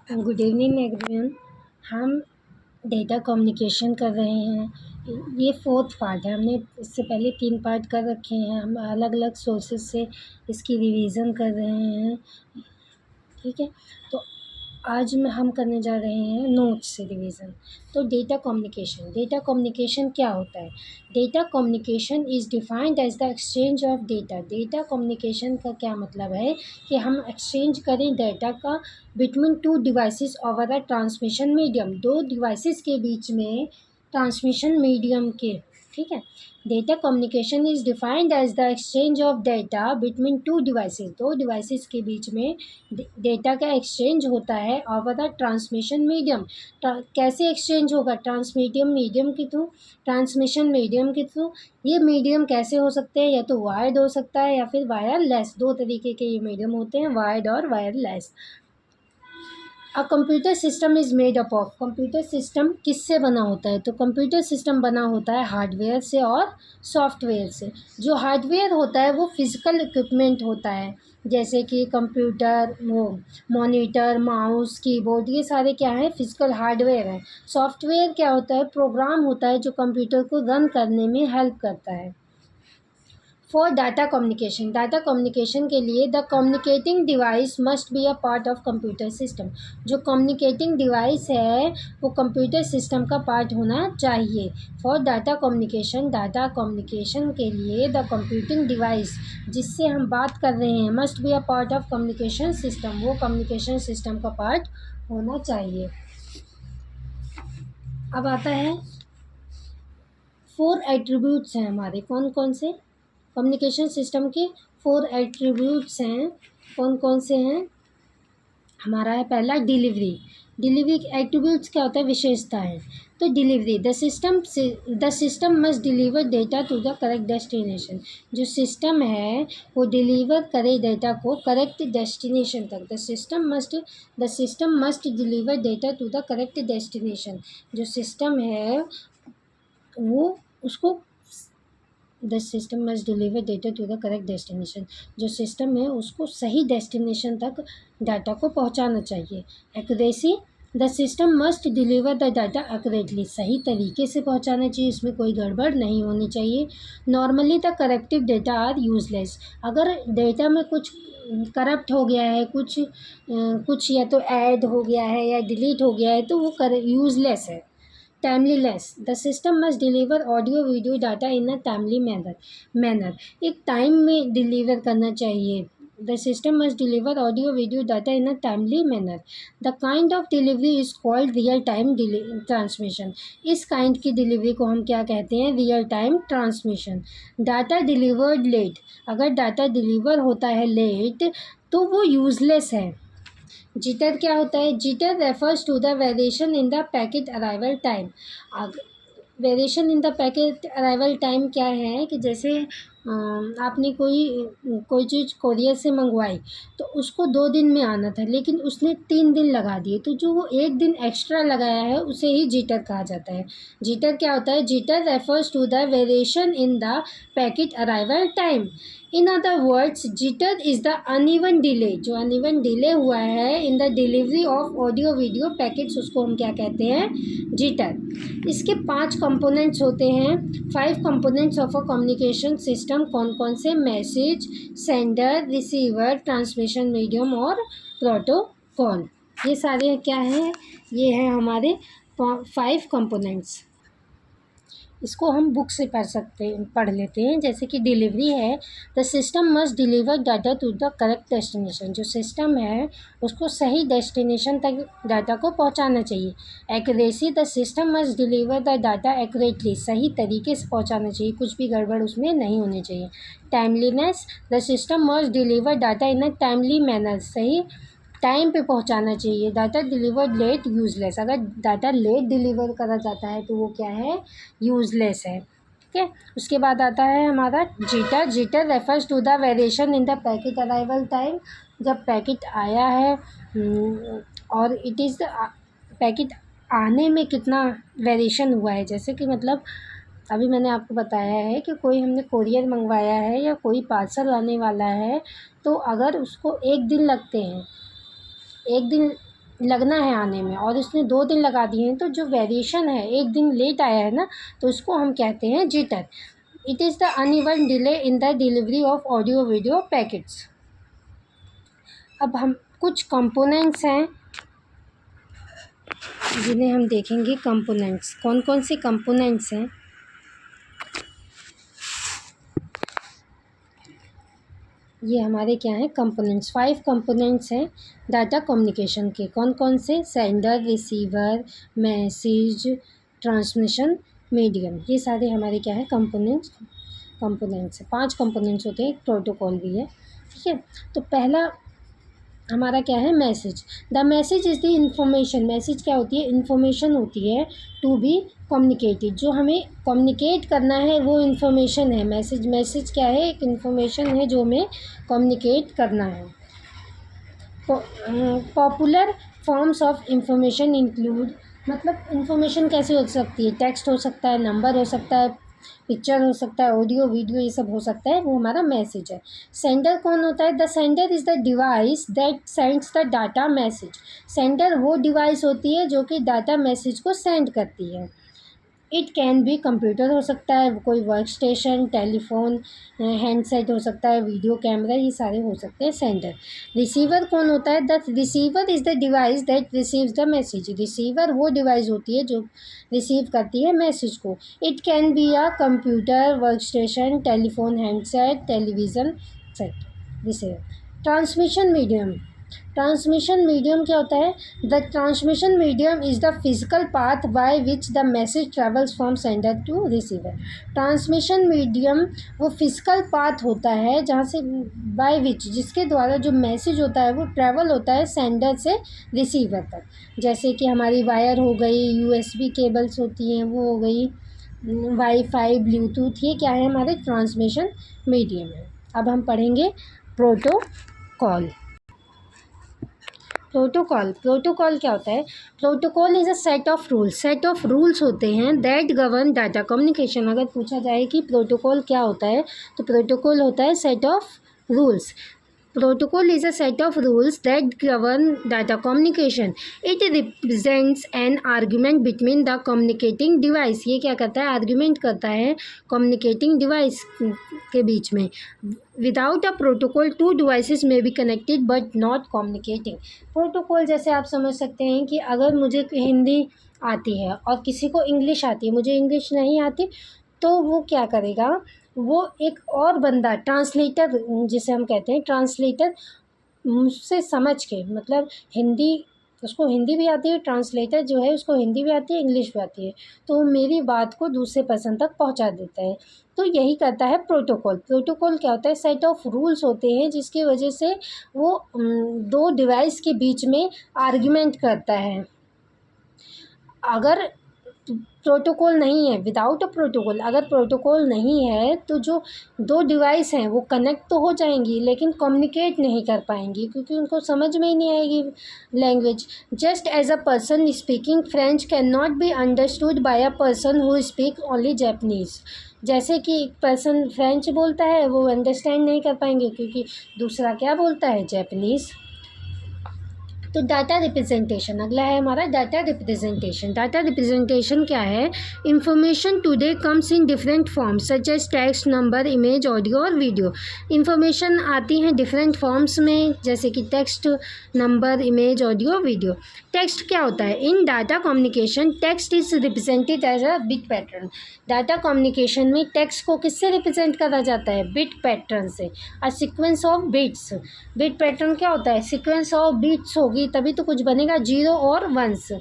Good evening everyone. हम data communication कर रहे हैं। ये फोर्थ पार्ट है। हमने इससे पहले 3 पार्ट कर रखे हैं। हम अलग अलग सोर्सेज से इसकी रिवीजन कर रहे हैं। ठीक है, तो आज में हम करने जा रहे हैं नोट्स से रिवीजन। तो डेटा कम्युनिकेशन क्या होता है? Data communication is defined as the exchange of data. Data communication का क्या मतलब है कि हम एक्सचेंज करें डेटा का between 2 devices over a transmission medium. 2 devices के बीच में ट्रांसमिशन मीडियम के, ठीक है। Data communication is defined as the exchange of data between 2 devices. 2 devices के बीच में डेटा का एक्सचेंज होता है ओवर द ट्रांसमिशन मीडियम। कैसे एक्सचेंज होगा? ट्रांसमीडियम मीडियम के थ्रू, ट्रांसमिशन मीडियम के थ्रू। ये मीडियम कैसे हो सकते हैं? या तो वायर्ड हो सकता है या फिर वायरलेस। 2 तरीके के ये मीडियम होते हैं, वायर्ड और wireless. A computer system is made up of. Computer system किससे बना होता है? तो कंप्यूटर सिस्टम बना होता है हार्डवेयर से और सॉफ्टवेयर से। जो हार्डवेयर होता है वो फिज़िकल इक्विपमेंट होता है, जैसे कि कंप्यूटर, वो मॉनिटर, माउस, कीबोर्ड, ये सारे क्या हैं? फिज़िकल हार्डवेयर हैं। सॉफ्टवेयर क्या होता है? प्रोग्राम होता है जो कंप्यूटर को रन करने में हेल्प करता है। फॉर डाटा कम्युनिकेशन के लिए the communicating device must be a part of computer system. जो कम्युनिकेटिंग डिवाइस है वो कंप्यूटर सिस्टम का पार्ट होना चाहिए। फॉर डाटा कम्युनिकेशन के लिए द कंप्यूटिंग डिवाइस जिससे हम बात कर रहे हैं must be a part of communication system. वो कम्युनिकेशन सिस्टम का पार्ट होना चाहिए। अब आता है 4 एट्रीब्यूट्स हैं हमारे। कौन कौन से? कम्युनिकेशन सिस्टम के 4 एट्रीब्यूट्स हैं। कौन कौन से हैं? हमारा है पहला डिलीवरी। डिलीवरी एट्रीब्यूट्स क्या होता है? विशेषताएं। तो delivery, the system must deliver data to the correct destination. जो सिस्टम है वो डिलीवर करे डेटा को करेक्ट डेस्टिनेशन तक। The system must deliver data to the correct destination. जो सिस्टम है वो उसको the system must deliver data to the correct destination. जो सिस्टम है उसको सही डेस्टिनेशन तक डाटा को पहुंचाना चाहिए। Accuracy, the system must deliver the data accurately. सही तरीके से पहुंचाना चाहिए, इसमें कोई गड़बड़ नहीं होनी चाहिए। Normally the corrective data are useless. अगर डेटा में कुछ करप्ट हो गया है, कुछ या तो ऐड हो गया है या डिलीट हो गया है तो वो यूजलेस है। Timeliness, the system must deliver audio video data in a timely manner. एक टाइम में डिलीवर करना चाहिए। The system must deliver audio video data in a timely manner. The kind of delivery is called real time transmission. इस kind की delivery को हम क्या कहते हैं? Real time transmission. Data delivered late, अगर डाटा डिलीवर होता है लेट तो वो यूजलेस है। जिटर क्या होता है? Jitter refers to the variation in the packet arrival time. Variation in the packet arrival time क्या है कि जैसे आपने कोई चीज़ कोरियर से मंगवाई तो उसको 2 दिन में आना था लेकिन उसने 3 दिन लगा दिए, तो जो वो 1 दिन एक्स्ट्रा लगाया है उसे ही जिटर कहा जाता है। जिटर क्या होता है? Jitter refers to the variation in the packet arrival time. In other words jitter is the uneven delay. जो अनइवन डिले हुआ है in the delivery of audio video packets उसको हम क्या कहते हैं? जिटर। इसके 5 कंपोनेंट्स होते हैं। 5 components of a communication system कौन कौन से? Message, sender, receiver, transmission medium और प्रोटोकॉल। ये सारे क्या हैं? ये हैं हमारे 5 कंपोनेंट्स। इसको हम बुक से पढ़ लेते हैं। जैसे कि डिलीवरी है, the system must deliver data to the correct destination. जो सिस्टम है उसको सही डेस्टिनेशन तक डाटा को पहुंचाना चाहिए। Accuracy, the system must deliver the data accurately. सही तरीके से पहुंचाना चाहिए, कुछ भी गड़बड़ उसमें नहीं होनी चाहिए। Timeliness, the system must deliver data in a timely manner. सही टाइम पे पहुंचाना चाहिए। Data delivered late useless. अगर डाटा लेट डिलीवर करा जाता है तो वो क्या है? यूजलेस है। ठीक है, उसके बाद आता है हमारा jitter. Jitter refers to the variation in the packet arrival time. जब पैकेट आया है और इट इज़ पैकेट आने में कितना वेरिएशन हुआ है। जैसे कि मतलब अभी मैंने आपको बताया है कि कोई हमने कोरियर मंगवाया है या कोई पार्सल आने वाला है, तो अगर उसको 1 दिन लगते हैं, 1 दिन लगना है आने में और उसने 2 दिन लगा दिए हैं, तो जो वेरिएशन है, 1 दिन लेट आया है ना, तो उसको हम कहते हैं jitter. It is the uneven delay in the delivery of audio video packets. अब हम कुछ कंपोनेंट्स हैं जिन्हें हम देखेंगे। कंपोनेंट्स कौन कौन से कंपोनेंट्स हैं? ये हमारे क्या हैं? कंपोनेंट्स। 5 कंपोनेंट्स हैं डाटा कम्युनिकेशन के। कौन कौन से? Sender, receiver, message, transmission, medium. ये सारे हमारे क्या है? कंपोनेंट्स हैं। 5 कंपोनेंट्स होते हैं, एक प्रोटोकॉल भी है, ठीक है। तो पहला हमारा क्या है? Message. The message is the information. Message क्या होती है? इंफॉर्मेशन होती है टू बी कम्युनिकेटेड। जो हमें कम्युनिकेट करना है वो इंफॉर्मेशन है। मैसेज क्या है? एक इंफॉर्मेशन है जो हमें कम्युनिकेट करना है। Popular forms of information include, मतलब इंफॉर्मेशन कैसे हो सकती है? टेक्स्ट हो सकता है, नंबर हो सकता है, पिक्चर हो सकता है, ऑडियो वीडियो, ये सब हो सकता है। वो हमारा मैसेज है। सेंडर कौन होता है? The sender is the device that sends the data message. Sender वो डिवाइस होती है जो कि डाटा मैसेज को सेंड करती है। इट कैन बी कंप्यूटर हो सकता है, कोई वर्क स्टेशन, टेलीफोन, हैंडसेट हो सकता है, वीडियो कैमरा, ये सारे हो सकते हैं सेंडर। रिसीवर कौन होता है? The receiver is the device that receives the message. Receiver वो डिवाइस होती है जो रिसीव करती है मैसेज को। It can be a computer, work station, telephone, handset, television set. Receiver. Transmission medium. Transmission medium क्या होता है? The transmission medium is the physical path by which the message travels from sender to receiver. Transmission medium वो physical path होता है जहाँ से, by which, जिसके द्वारा जो मैसेज होता है वो ट्रैवल होता है सेंडर से रिसीवर तक। जैसे कि हमारी वायर हो गई, यूएसबी केबल्स होती हैं, वो हो गई, वाईफाई, ब्लूटूथ, ये क्या है? हमारे ट्रांसमिशन मीडियम है। अब हम पढ़ेंगे प्रोटोकॉल। प्रोटोकॉल क्या होता है? Protocol is a set of rules होते हैं दैट गवर्न डाटा कम्युनिकेशन। अगर पूछा जाए कि प्रोटोकॉल क्या होता है, तो प्रोटोकॉल होता है set of rules. Protocol is a set of rules that govern data communication. It represents an argument between the communicating device. ये क्या करता है? आर्ग्यूमेंट करता है communicating device के बीच में। Without a protocol, two devices may be connected but not communicating. Protocol जैसे आप समझ सकते हैं कि अगर मुझे हिंदी आती है और किसी को इंग्लिश आती है, मुझे इंग्लिश नहीं आती, तो वो क्या करेगा? वो एक और बंदा, ट्रांसलेटर जिसे हम कहते हैं, ट्रांसलेटर मुझसे समझ के, मतलब हिंदी, उसको हिंदी भी आती है, ट्रांसलेटर जो है उसको हिंदी भी आती है, इंग्लिश भी आती है, तो मेरी बात को दूसरे पर्सन तक पहुंचा देता है। तो यही करता है प्रोटोकॉल। प्रोटोकॉल क्या होता है? सेट ऑफ रूल्स होते हैं जिसकी वजह से वो दो डिवाइस के बीच में आर्ग्यूमेंट करता है। अगर प्रोटोकॉल नहीं है, विदाउट अ प्रोटोकॉल, अगर प्रोटोकॉल नहीं है तो जो दो डिवाइस हैं वो कनेक्ट तो हो जाएंगी लेकिन कम्युनिकेट नहीं कर पाएंगी, क्योंकि उनको समझ में ही नहीं आएगी language. Just as a person speaking French can not be understood by a person who speak only Japanese. जैसे कि एक पर्सन फ्रेंच बोलता है, वो अंडरस्टैंड नहीं कर पाएंगे क्योंकि दूसरा क्या बोलता है? जैपनीज़। तो डाटा रिप्रेजेंटेशन अगला है हमारा, डाटा रिप्रेजेंटेशन। डाटा रिप्रेजेंटेशन क्या है? Information today comes in different forms such as text, number, image, audio और वीडियो। इंफॉर्मेशन आती हैं डिफरेंट फॉर्म्स में, जैसे कि text, number, image, audio, video. Text क्या होता है? In data communication text is represented as a bit pattern. Data communication में टेक्स्ट को किससे रिप्रेजेंट करा जाता है? बिट पैटर्न से। A sequence of bits. Bit pattern क्या होता है? सीक्वेंस ऑफ बिट्स होगी तभी तो कुछ बनेगा, 0 और 1s।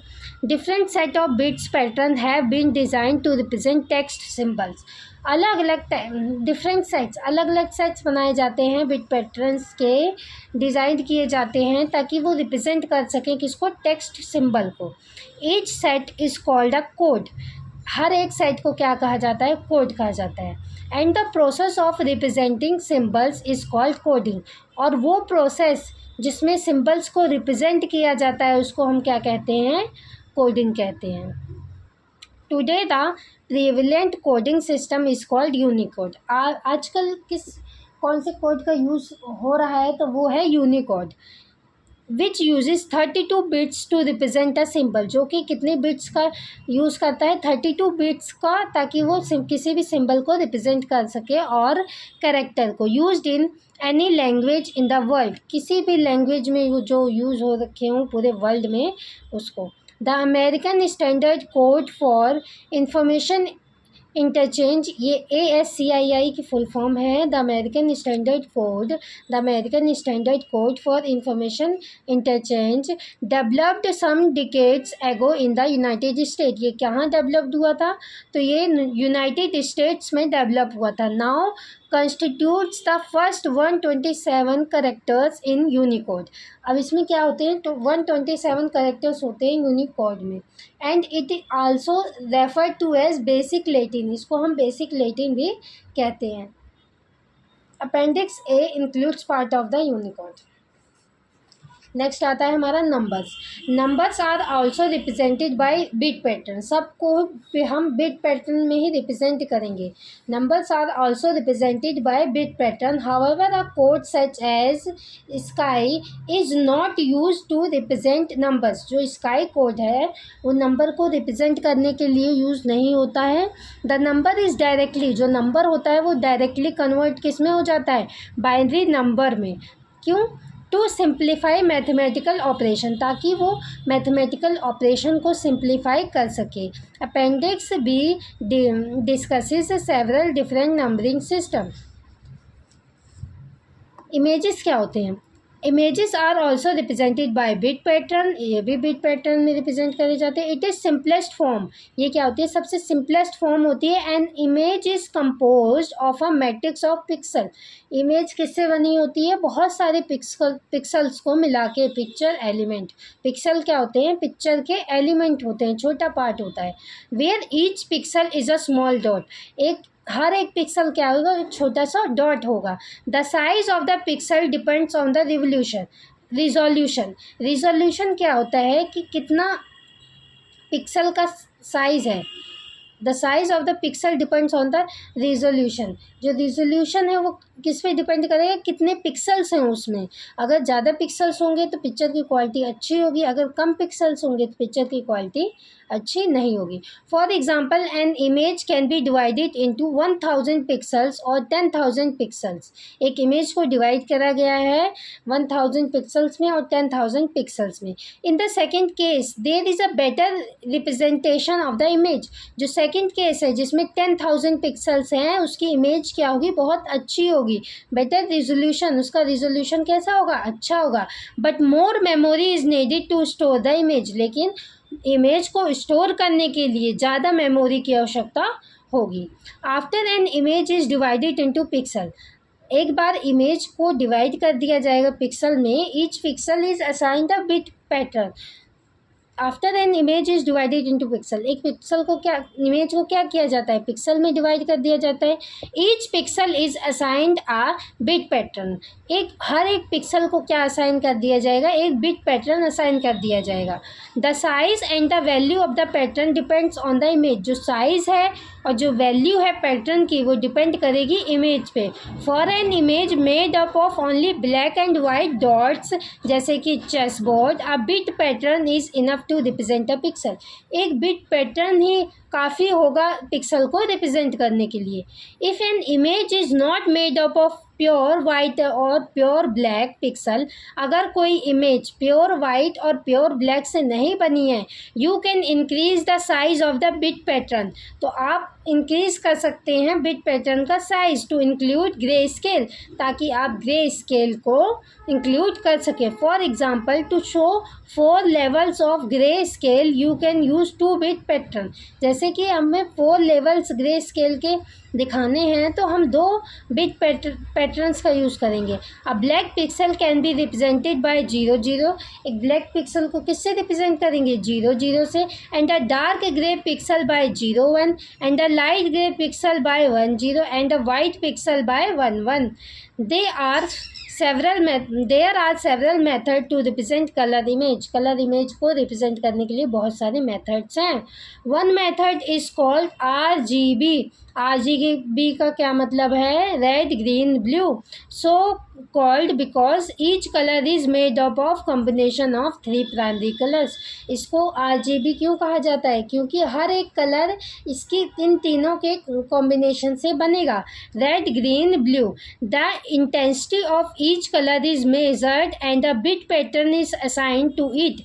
Different set of bits pattern have been design to represent text symbols. अलग अलग डिफरेंट सेट्स, अलग अलग सेट्स बनाए जाते हैं, बिट पैटर्न्स के डिज़ाइन किए जाते हैं ताकि वो रिप्रेजेंट कर सकें किसको? टेक्स्ट सिंबल को। Each set is called a code. हर एक सेट को क्या कहा जाता है? कोड कहा जाता है। And the process of representing symbols is called coding. और वो प्रोसेस जिसमें सिम्बल्स को रिप्रेजेंट किया जाता है उसको हम क्या कहते हैं? कोडिंग कहते हैं। Today the prevalent coding system is called Unicode. आजकल कौन से कोड का यूज़ हो रहा है? तो वो है Unicode. Which uses 32 bits to represent a symbol, जो कि कितने बिट्स का यूज़ करता है, 32 बिट्स का, ताकि वो किसी भी सिंबल को रिप्रेजेंट कर सके और कैरेक्टर को। Used in any language in the world, किसी भी लैंग्वेज में वो जो यूज़ हो रखे हों पूरे वर्ल्ड में उसको। The American standard code for information interchange, ये ASCII की फुल फॉर्म है, the American standard code, the American standard code for information interchange developed some decades ago in the United state. ये कहाँ डेवलप्ड हुआ था, तो ये यूनाइटेड स्टेट्स में डेवलप हुआ था। Now constitutes the first 127 characters in Unicode. अब इसमें क्या होते हैं, तो 127 करेक्टर्स होते हैं यूनिकोड में। And it also refer to as basic Latin, इसको हम बेसिक लैटिन भी कहते हैं। Appendix A includes part of the Unicode. Next आता है हमारा numbers. Numbers are also represented by bit pattern, सबको हम बिट पैटर्न में ही रिप्रेजेंट करेंगे। Numbers are also represented by bit pattern, however a code such as ASCII is not use to represent numbers. जो ASCII code है वो number को represent करने के लिए यूज़ नहीं होता है। द नंबर इज़ डायरेक्टली, जो नंबर होता है वो डायरेक्टली कन्वर्ट किस में हो जाता है, बाइनरी नंबर में। क्यों, टू सिंप्लीफाई मैथमेटिकल ऑपरेशन, ताकि वो मैथमेटिकल ऑपरेशन को सिंप्लीफाई कर सके। Appendix B discusses several different numbering system. Images क्या होते हैं, images are also represented by bit pattern, ये भी बिट पैटर्न में रिप्रेजेंट करे जाते हैं। इट इज़ सिंपलेस्ट फॉर्म, ये क्या होती है, सबसे सिंपलेस्ट फॉर्म होती है। N image is composed of a matrix of pixel. Image किससे बनी होती है, बहुत सारे पिक्सल्स को मिला के, पिक्चर एलिमेंट। पिक्सल क्या होते हैं, पिक्चर के एलिमेंट होते हैं, छोटा पार्ट होता है। Where each pixel is a small dot, हर एक पिक्सल क्या होगा, एक छोटा सा डॉट होगा। The size of the pixel depends on the resolution. Resolution क्या होता है कि कितना पिक्सल का साइज है। The size of the pixel depends on the resolution. जो रिजोल्यूशन है वो किस पे डिपेंड करेगा, कितने पिक्सल्स हैं उसमें। अगर ज़्यादा पिक्सल्स होंगे तो पिक्चर की क्वालिटी अच्छी होगी, अगर कम पिक्सल्स होंगे तो पिक्चर की क्वालिटी अच्छी नहीं होगी। For example, an image can be divided into 1000 pixels और 10,000 पिक्सल्स। एक इमेज को डिवाइड करा गया है 1000 पिक्सल्स में और 10,000 पिक्सल्स में। In the second case there is a better representation of the image. जो सेकेंड केस है जिसमें 10,000 पिक्सल्स हैं, उसकी इमेज क्या होगी, बहुत अच्छी होगी, बेटर रिजोल्यूशन, उसका रिजोल्यूशन कैसा होगा, अच्छा होगा। But more memory is needed to store the image, लेकिन इमेज को स्टोर करने के लिए ज़्यादा मेमोरी की आवश्यकता होगी। After an image is divided into pixel, एक बार इमेज को डिवाइड कर दिया जाएगा पिक्सल में, each pixel is assigned a bit pattern. After an image is divided into pixel, एक पिक्सल को क्या, इमेज को क्या किया जाता है, पिक्सल में डिवाइड कर दिया जाता है। Each pixel is assigned a bit pattern, हर एक पिक्सल को क्या असाइन कर दिया जाएगा, एक बिट पैटर्न असाइन कर दिया जाएगा। The size and the value of the pattern depends on the image, जो साइज़ है और जो वैल्यू है पैटर्न की वो डिपेंड करेगी इमेज पे। For an image made up of only black and white dots, जैसे कि chess board, a bit pattern is enough to represent a pixel. एक बिट पैटर्न ही काफ़ी होगा पिक्सल को रिप्रेजेंट करने के लिए। If an image is not made up of pure white और प्योर ब्लैक पिक्सल, अगर कोई इमेज प्योर वाइट और प्योर ब्लैक से नहीं बनी है, you can increase the size of the bit pattern, तो आप इंक्रीज कर सकते हैं बिट पैटर्न का size to include grey scale, ताकि आप ग्रे स्केल को इंक्लूड कर सकें। For example, to show 4 levels of grey scale you can use 2 bit pattern. जैसे कि हमें 4 लेवल्स ग्रे स्केल के दिखाने हैं तो हम 2 बिट पैटर्न्स का यूज़ करेंगे। अ black pixel can be represented by 0 0, एक ब्लैक पिक्सल को किससे रिप्रेजेंट करेंगे, 0 0 से। And a dark grey pixel by 0 1, and a light grey pixel by 1 0, and a white pixel by 1 1। They are there are several method to represent colour image. Colour image को represent करने के लिए बहुत सारे methods हैं। One method is called RGB। RGB का क्या मतलब है? Red, green, blue. So called because each colour is made up of combination of 3 primary colours. इसको RGB क्यों कहा जाता है? क्योंकि हर एक कलर इसकी इन तीनों के कॉम्बिनेशन से बनेगा, red, green, blue. The intensity of each colour is measured and a bit pattern is assigned to it.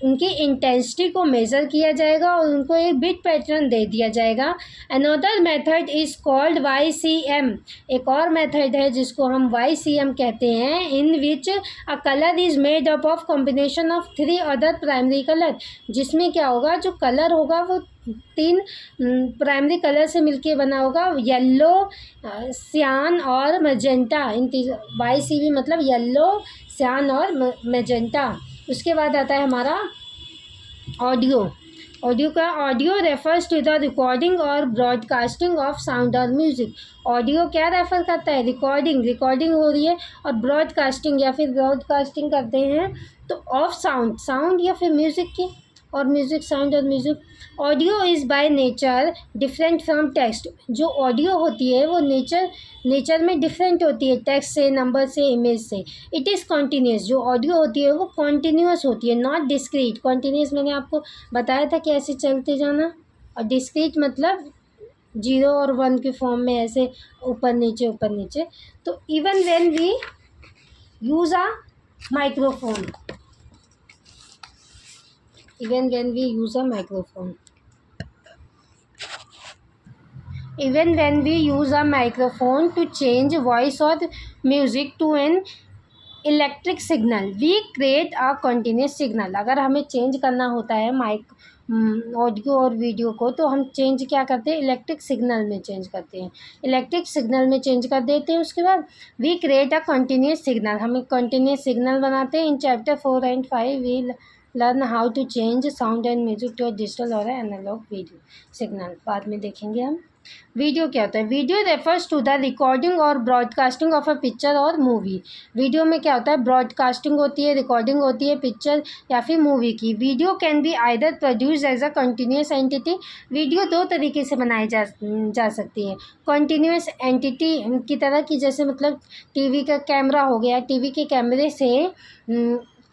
उनकी इंटेंसिटी को मेज़र किया जाएगा और उनको एक बिट पैटर्न दे दिया जाएगा। Another method is called YCM। एक और मेथड है जिसको हम YCM कहते हैं, in which a colour is made up of combination of 3 other primary colour. जिसमें क्या होगा, जो कलर होगा वो 3 प्राइमरी कलर से मिलके बना होगा, येलो, सियान और मैजेंटा। YCB मतलब येलो, सियान और मैजेंटा। उसके बाद आता है हमारा audio. Audio refers to the recording और ब्रॉडकास्टिंग ऑफ साउंड और म्यूज़िक। ऑडियो क्या रेफर करता है? रिकॉर्डिंग हो रही है, और ब्रॉडकास्टिंग या फिर ब्रॉडकास्टिंग करते हैं तो ऑफ साउंड या फिर म्यूज़िक की, और म्यूज़िक, साउंड और music. Audio is by nature different from text. जो ऑडियो होती है वो नेचर में डिफरेंट होती है टेक्स्ट से, नंबर से, इमेज से। It is continuous. जो ऑडियो होती है वो कॉन्टीन्यूस होती है, नॉट डिस्क्रीट। कॉन्टीन्यूस मैंने आपको बताया था कि ऐसे चलते जाना, और डिस्क्रीट मतलब 0 और 1 के फॉर्म में ऐसे ऊपर नीचे। तो even when we use a microphone, even when we use a microphone to change voice or music to an electric signal, we create a continuous signal. अगर हमें चेंज करना होता है ऑडियो और वीडियो को, तो हम चेंज क्या करते हैं? इलेक्ट्रिक सिग्नल में चेंज करते हैं। इलेक्ट्रिक सिग्नल में चेंज कर देते हैं। उसके बाद we create a continuous signal, हम एक कंटिन्यूस सिग्नल बनाते हैं। In chapter 4 and 5 we learn how to change sound and music to digital और एनालॉग वीडियो सिग्नल, बाद में देखेंगे हम। वीडियो क्या होता है? Video refers to the recording और ब्रॉडकास्टिंग ऑफ अ पिक्चर और मूवी। वीडियो में क्या होता है? ब्रॉडकास्टिंग होती है, रिकॉर्डिंग होती है पिक्चर या फिर मूवी की। Video can be either produce as a continuous entity. Video 2 तरीके से बनाई जा सकती है। कंटिन्यूस एंटिटी की तरह की, जैसे मतलब टीवी का कैमरा हो गया, टीवी के कैमरे से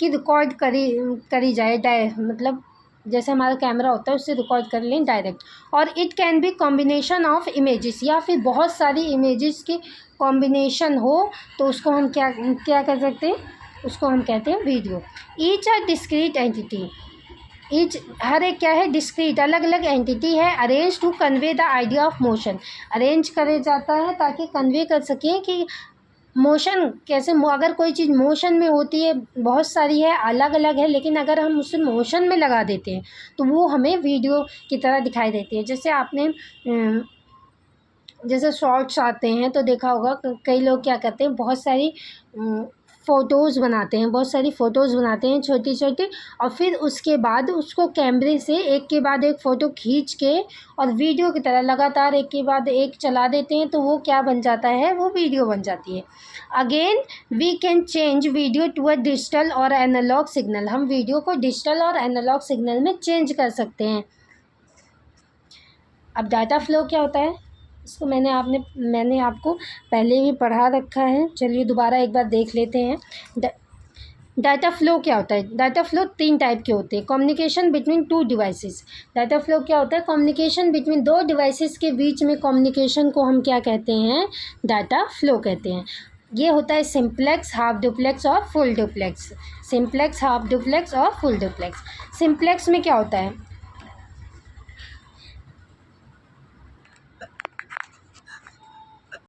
की रिकॉर्ड करी जाए, मतलब जैसे हमारा कैमरा होता है उससे रिकॉर्ड कर लें डायरेक्ट। और it can B combination of images, या फिर बहुत सारी इमेजेस की कॉम्बिनेशन हो, तो उसको हम क्या कर सकते हैं? उसको हम कहते हैं video. Each are discrete entity. Each, हर एक क्या है? डिस्क्रीट, अलग अलग एंटिटी है। Arrange to convey the idea of motion. Arrange करे जाता है ताकि कन्वे कर सकें कि मोशन कैसे, अगर कोई चीज़ मोशन में होती है, बहुत सारी है, अलग अलग है, लेकिन अगर हम उसे मोशन में लगा देते हैं तो वो हमें वीडियो की तरह दिखाई देती है। जैसे आपने जैसे शॉर्ट्स आते हैं तो देखा होगा, कई लोग क्या करते हैं, बहुत सारी फ़ोटोज़ बनाते हैं छोटी छोटी, और फिर उसके बाद उसको कैमरे से एक के बाद एक फ़ोटो खींच के और वीडियो की तरह लगातार एक के बाद एक चला देते हैं, तो वो क्या बन जाता है? वो वीडियो बन जाती है। Again we can change video to a digital और एनालॉग सिग्नल। हम वीडियो को डिजिटल और एनालॉग सिग्नल में चेंज कर सकते हैं। अब डाटा फ्लो क्या होता है? इसको मैंने आपको पहले ही पढ़ा रखा है, चलिए दोबारा एक बार देख लेते हैं। डाटा फ्लो क्या होता है? डाटा फ्लो 3 टाइप के होते हैं। Communication between 2 devices. Data flow क्या होता है? कम्युनिकेशन बिटवीन 2 डिवाइसेस के बीच में कम्युनिकेशन को हम क्या कहते हैं? डाटा फ्लो कहते हैं। ये होता है सिंप्लेक्स, हाफ डुप्लेक्स और full duplex. Simplex, half duplex और फुल डुप्लेक्स। सिंप्लेक्स में क्या होता है?